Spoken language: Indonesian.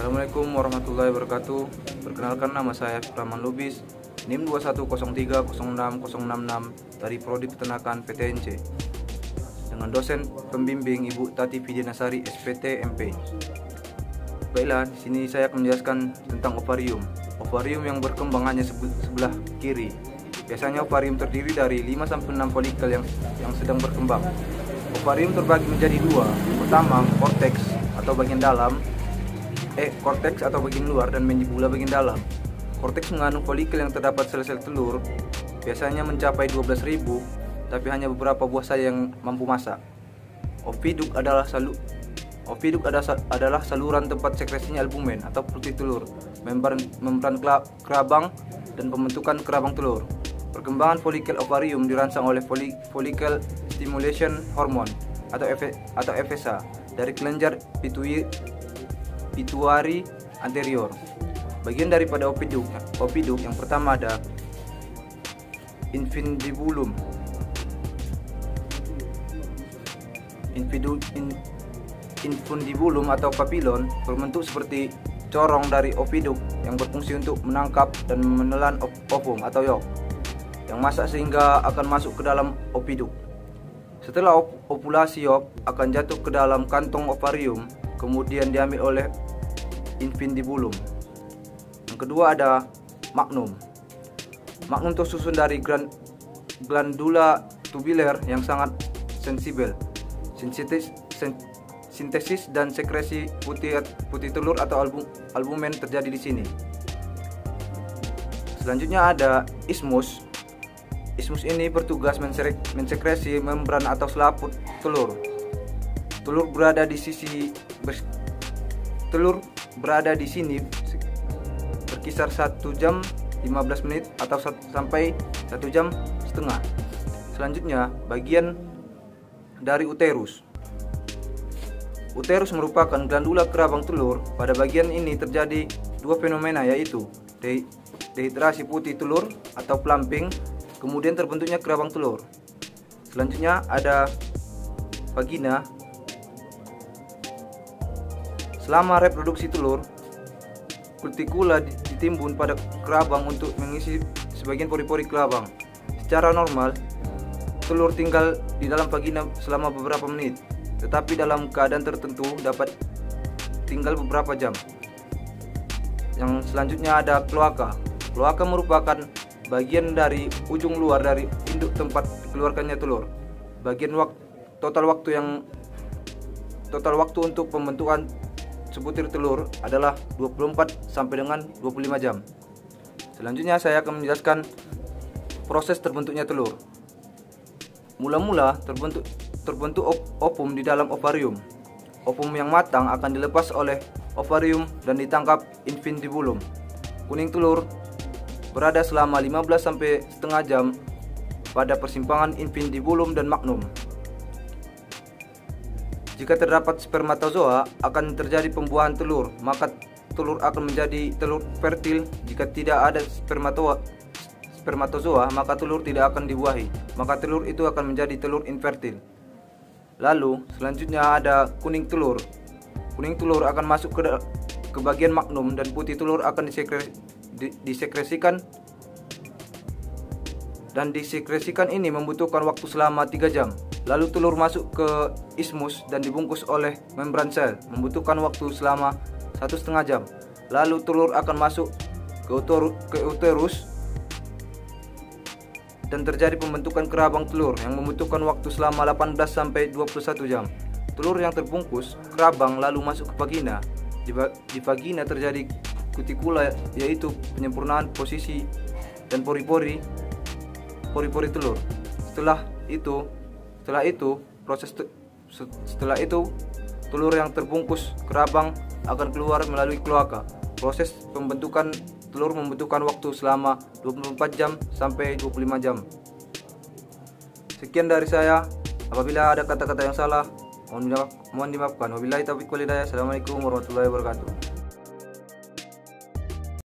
Assalamualaikum warahmatullahi wabarakatuh. Perkenalkan, nama saya Rahman Lubis, NIM 2103060666 dari Prodi Peternakan PTNC, dengan dosen pembimbing Ibu Tati Vidyanasari SPT MP. Baiklah, di sini saya akan menjelaskan tentang ovarium. Ovarium yang berkembang hanya sebelah kiri. Biasanya ovarium terdiri dari 5-6 folikel yang sedang berkembang. Ovarium terbagi menjadi dua. Pertama, korteks atau bagian dalam, korteks atau bagian luar, dan mandibular bagian dalam. Korteks mengandung folikel yang terdapat sel-sel telur, biasanya mencapai 12.000, tapi hanya beberapa buah saja yang mampu masak. Oviduk adalah saluran tempat sekresinya albumen atau putih telur, membran kerabang, dan pembentukan kerabang telur. Perkembangan folikel ovarium dirangsang oleh follicle stimulation hormone atau FSH dari kelenjar pituitary anterior. Bagian daripada oviduk yang pertama ada infundibulum. Infundibulum atau papilon berbentuk seperti corong dari oviduk yang berfungsi untuk menangkap dan menelan ovum atau yolk yang masak sehingga akan masuk ke dalam oviduk. Setelah ovulasi, yolk akan jatuh ke dalam kantong ovarium, kemudian diambil oleh infundibulum. Yang kedua ada magnum. Magnum tersusun dari glandula tubular yang sangat sensibel. Sintesis dan sekresi putih telur atau albumen terjadi di sini. Selanjutnya ada isthmus. Isthmus ini bertugas mensekresi membran atau selaput telur. Telur berada di sini berkisar 1 jam 15 menit atau sampai 1 jam setengah. Selanjutnya, bagian dari uterus. Uterus merupakan glandula kerabang telur. Pada bagian ini terjadi dua fenomena, yaitu dehidrasi putih telur atau plumping, kemudian terbentuknya kerabang telur. Selanjutnya ada vagina. Selama reproduksi telur, kutikula ditimbun pada kerabang untuk mengisi sebagian pori-pori kerabang. Secara normal, telur tinggal di dalam vagina selama beberapa menit, tetapi dalam keadaan tertentu dapat tinggal beberapa jam. Yang selanjutnya ada kloaka. Kloaka merupakan bagian dari ujung luar dari induk tempat keluarkannya telur. Total waktu untuk pembentukan sebutir telur adalah 24 sampai dengan 25 jam. Selanjutnya saya akan menjelaskan proses terbentuknya telur. Mula-mula terbentuk ovum di dalam ovarium. Ovum yang matang akan dilepas oleh ovarium dan ditangkap infundibulum. Kuning telur berada selama 15 sampai setengah jam pada persimpangan infundibulum dan magnum. Jika terdapat spermatozoa, akan terjadi pembuahan telur, maka telur akan menjadi telur fertil. Jika tidak ada spermatozoa, maka telur tidak akan dibuahi, maka telur itu akan menjadi telur infertil. Lalu selanjutnya ada kuning telur. Kuning telur akan masuk ke bagian magnum dan putih telur akan disekresikan, dan disekresikan ini membutuhkan waktu selama 3 jam. Lalu telur masuk ke isthmus dan dibungkus oleh membran sel, membutuhkan waktu selama 1,5 jam. Lalu telur akan masuk ke uterus dan terjadi pembentukan kerabang telur yang membutuhkan waktu selama 18 sampai 21 jam. Telur yang terbungkus kerabang lalu masuk ke vagina. Di vagina terjadi kutikula, yaitu penyempurnaan posisi dan pori-pori telur. Setelah itu telur yang terbungkus kerabang akan keluar melalui kloaka. Proses pembentukan telur membutuhkan waktu selama 24 jam sampai 25 jam. Sekian dari saya. Apabila ada kata-kata yang salah, mohon dimaafkan. Wabillahi taufiq wal hidayah. Assalamualaikum warahmatullahi wabarakatuh.